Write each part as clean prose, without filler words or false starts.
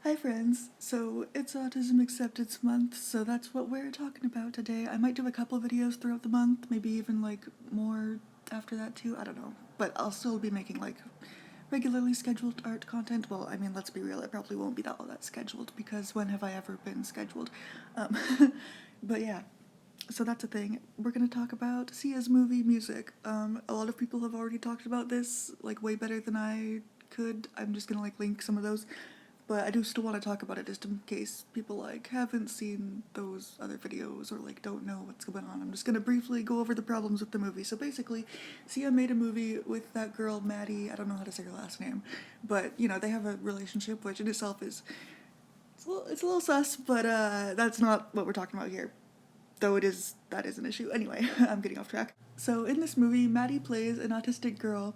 Hi friends, so it's Autism Acceptance Month, so that's what we're talking about today. I might do a couple videos throughout the month, maybe even like more after that too, I don't know. But I'll still be making like regularly scheduled art content. Well, I mean, let's be real, it probably won't be all that scheduled because when have I ever been scheduled? Um, but yeah, so that's a thing. We're gonna talk about Sia's movie music. A lot of people have already talked about this, like way better than I could. I'm just gonna like link some of those, but I do still want to talk about it just in case people like haven't seen those other videos or like don't know what's going on. I'm just gonna briefly go over the problems with the movie. So basically, Sia made a movie with that girl Maddie. I don't know how to say her last name, but you know they have a relationship, which in itself is it's a little sus, but that's not what we're talking about here. Though that is an issue. Anyway, I'm getting off track. So in this movie, Maddie plays an autistic girl,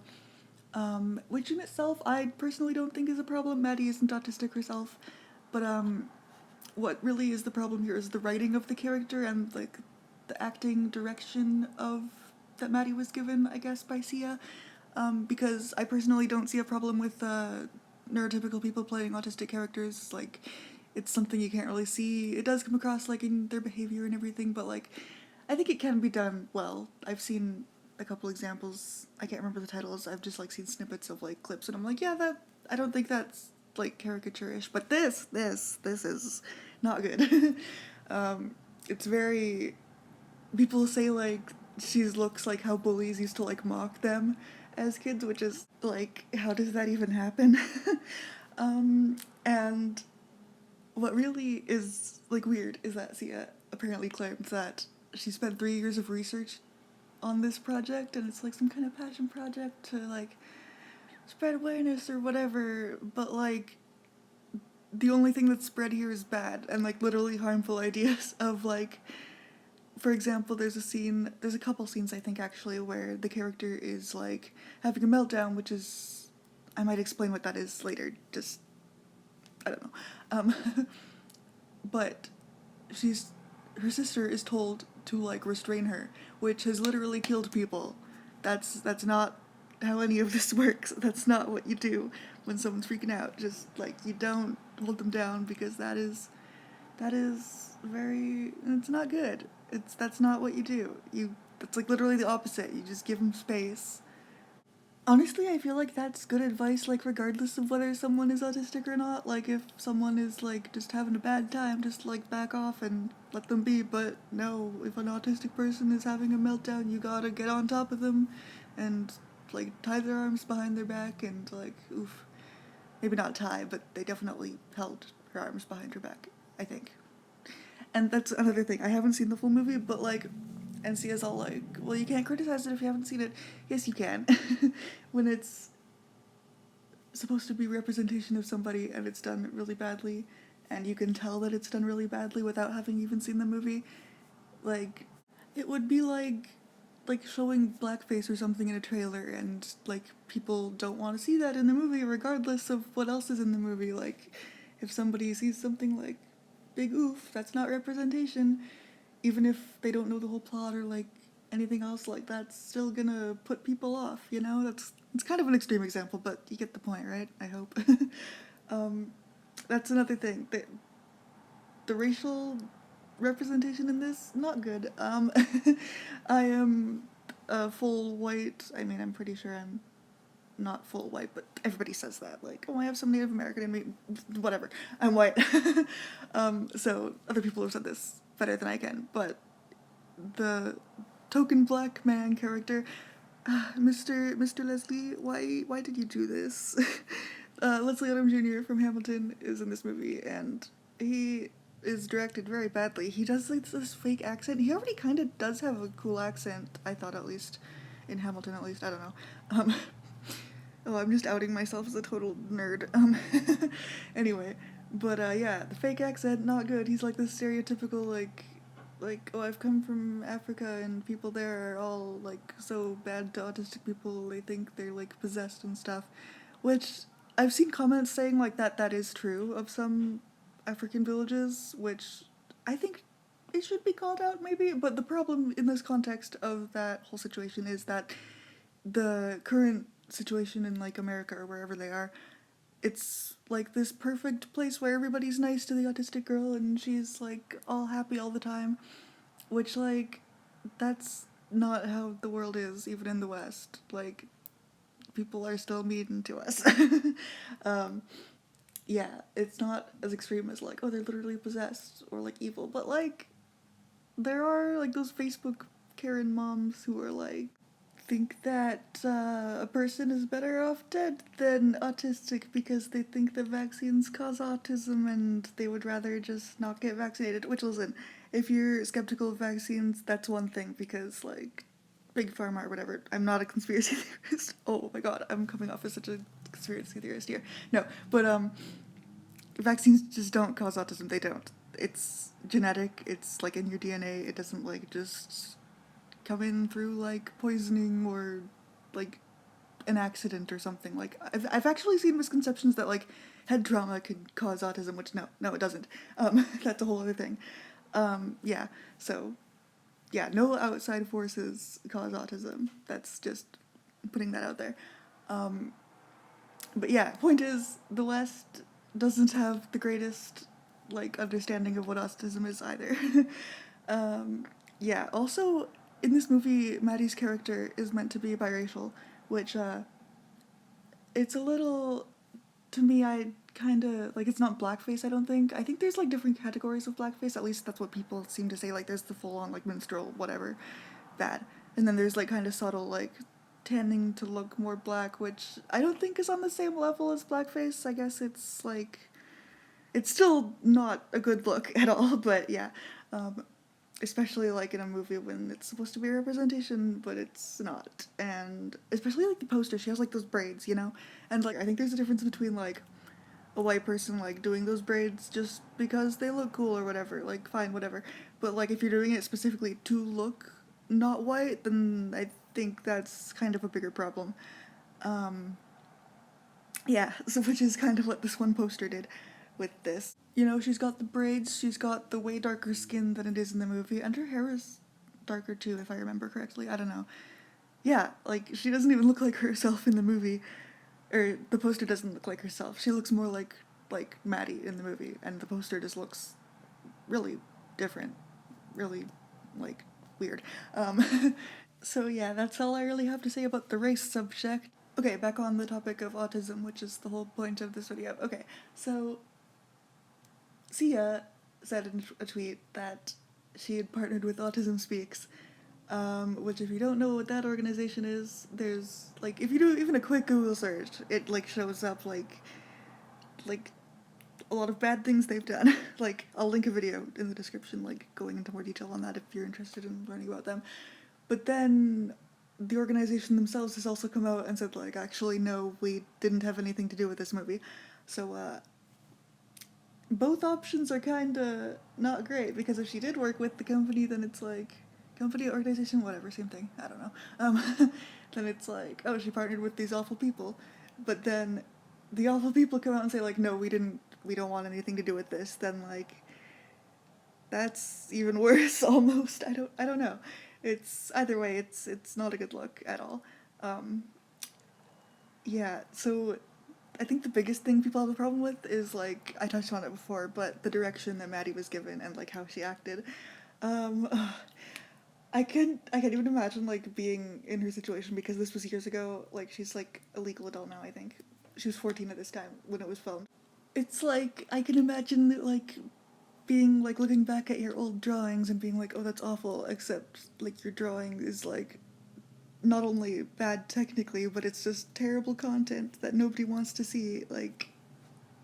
which in itself I personally don't think is a problem. Maddie isn't autistic herself, but what really is the problem here is the writing of the character and like the acting direction of that Maddie was given, I guess, by Sia. Because I personally don't see a problem with neurotypical people playing autistic characters. Like, it's something you can't really see. It does come across like in their behavior and everything, but like, I think it can be done well. I've seen a couple examples. I can't remember the titles. I've just like seen snippets of like clips, and I'm like, yeah, that I don't think that's like caricature-ish, but this is not good. It's very people say like she looks like how bullies used to like mock them as kids, which is like, how does that even happen? And what really is like weird is that Sia apparently claims that she spent 3 years of research on this project, and it's like some kind of passion project to like spread awareness or whatever, but like the only thing that's spread here is bad and like literally harmful ideas of like, for example, there's a couple scenes I think actually where the character is like having a meltdown, which is, I might explain what that is later, just, I don't know. But she's, her sister is told to like restrain her, which has literally killed people. That's not how any of this works. That's not what you do when someone's freaking out. Just like, you don't hold them down because that is very, it's not good. That's not what you do. It's like literally the opposite. You just give them space. Honestly, I feel like that's good advice, like regardless of whether someone is autistic or not. Like if someone is like just having a bad time, just like back off and let them be. But no, if an autistic person is having a meltdown, you gotta get on top of them and like tie their arms behind their back and like, oof. Maybe not tie, but they definitely held her arms behind her back, I think. And that's another thing. I haven't seen the full movie, but like, NC's all like, well, you can't criticize it if you haven't seen it. Yes, you can. When it's supposed to be representation of somebody and it's done really badly, and you can tell that it's done really badly without having even seen the movie, like, it would be like showing blackface or something in a trailer and like people don't want to see that in the movie regardless of what else is in the movie. Like, if somebody sees something like big oof, that's not representation, even if they don't know the whole plot or like anything else. Like, that's still gonna put people off, you know? That's It's kind of an extreme example, but you get the point, right? I hope. um, that's another thing. The racial representation in this, not good. I am full white. I mean, I'm pretty sure I'm not full white, but everybody says that. Like, oh, I have some Native American in me. Whatever. I'm white. So other people have said this better than I can, but the token black man character, Mr. Leslie, why did you do this? Leslie Odom Jr. from Hamilton is in this movie, and he is directed very badly. He does like this fake accent. He already kind of does have a cool accent, I thought, at least in Hamilton. At least, I don't know. Um, oh, I'm just outing myself as a total nerd. Anyway, but yeah, the fake accent, not good. He's like this stereotypical like, oh, I've come from Africa and people there are all like so bad to autistic people. They think they're like possessed and stuff, which I've seen comments saying like that is true of some African villages, which I think it should be called out maybe. But the problem in this context of that whole situation is that the current situation in like America or wherever they are, it's like this perfect place where everybody's nice to the autistic girl and she's like all happy all the time, which like that's not how the world is even in the West. Like people are still mean to us. um, yeah, it's not as extreme as like, oh, they're literally possessed or like evil, but like there are like those Facebook Karen moms who are like think that a person is better off dead than autistic because they think that vaccines cause autism and they would rather just not get vaccinated. Which, listen, if you're skeptical of vaccines, that's one thing because, like, big pharma or whatever. I'm not a conspiracy theorist. Oh my god, I'm coming off as such a conspiracy theorist here. No, but vaccines just don't cause autism. They don't. It's genetic. It's like in your DNA. It doesn't like just come in through like poisoning or like an accident or something. Like I've actually seen misconceptions that like head trauma could cause autism, which no it doesn't. That's a whole other thing. Yeah, so yeah, no outside forces cause autism. That's just putting that out there. Um, but yeah, point is the West doesn't have the greatest like understanding of what autism is either. um, yeah. Also, in this movie, Maddie's character is meant to be biracial, which it's a little to me. I kind of like it's not blackface. I don't think. I think there's like different categories of blackface. At least that's what people seem to say. Like there's the full on like minstrel whatever, bad, and then there's like kind of subtle like tanning to look more black, which I don't think is on the same level as blackface. I guess it's like it's still not a good look at all, but yeah. Um, Especially like in a movie when it's supposed to be a representation, but it's not. And especially like the poster, she has like those braids, you know? And like I think there's a difference between like a white person like doing those braids just because they look cool or whatever, like fine, whatever. But like if you're doing it specifically to look not white, then I think that's kind of a bigger problem. Um, yeah, so which is kind of what this one poster did with this. You know, she's got the braids, she's got the way darker skin than it is in the movie, and her hair is darker too, if I remember correctly. I don't know. Yeah, like she doesn't even look like herself in the movie, or the poster doesn't look like herself. She looks more like Maddie in the movie, and the poster just looks really different, really like weird. So yeah, that's all I really have to say about the race subject. Okay, back on the topic of autism, which is the whole point of this video. Okay, so Sia said in a tweet that she had partnered with Autism Speaks, which if you don't know what that organization is, there's like if you do even a quick Google search, it like shows up like a lot of bad things they've done. Like I'll link a video in the description, like going into more detail on that if you're interested in learning about them. But then the organization themselves has also come out and said like actually no, we didn't have anything to do with this movie. So both options are kind of not great because if she did work with the company, then it's like company, organization, whatever, same thing. I don't know. Then it's like, oh, she partnered with these awful people, but then the awful people come out and say like, no, we don't want anything to do with this. Then like, that's even worse almost. I don't know. It's either way, it's not a good look at all. Um, yeah, so I think the biggest thing people have a problem with is like I touched on it before, but the direction that Maddie was given and like how she acted. Um, I can't even imagine like being in her situation because this was years ago. Like she's like a legal adult now. I think she was 14 at this time when it was filmed. It's like I can imagine like being like looking back at your old drawings and being like, oh, that's awful. Except like your drawing is like not only bad technically, but it's just terrible content that nobody wants to see. Like,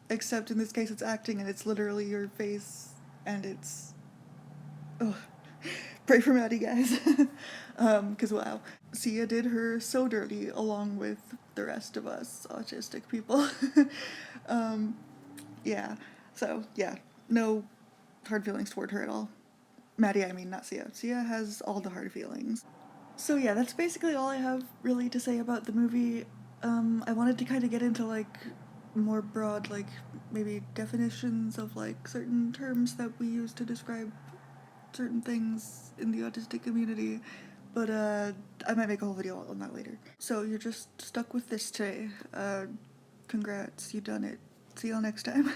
except in this case, it's acting and it's literally your face, and it's. Oh, pray for Maddie, guys. Because wow, Sia did her so dirty along with the rest of us autistic people. um, yeah. So yeah, no hard feelings toward her at all. Maddie, I mean, not Sia. Sia has all the hard feelings. So yeah, that's basically all I have really to say about the movie. I wanted to kind of get into like more broad, like maybe definitions of like certain terms that we use to describe certain things in the autistic community, but I might make a whole video on that later. So you're just stuck with this today. Congrats, you done it. See y'all next time.